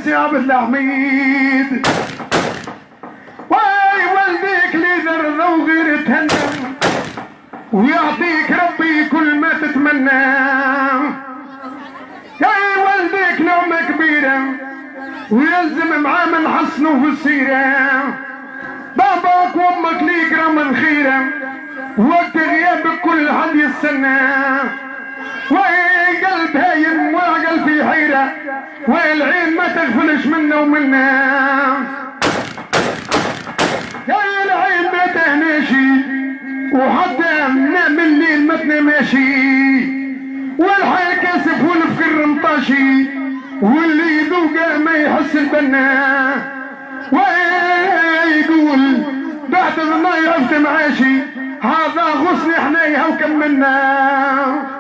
سي عبد الحميد واي والديك لي ذرة وغير تهنى ويعطيك ربي كل ما تتمنى. يا والديك نعمة كبيرة ويلزم معاه من حسنه في السيرة. باباك وامك ليك رمى خيرة وقت غيابك كل حد يستنى. وقلب هايم وعقل في حيرة والعين ما تغفلش منا ومنا. يا العين ما تهناشي وحتى من الليل ما تناماشي والحال كاسف والفكر مطاشي واللي يذوقه ما يحس البنا. ويقول بعد ما عرفت معاشي هذا غصن حنايها وكملنا.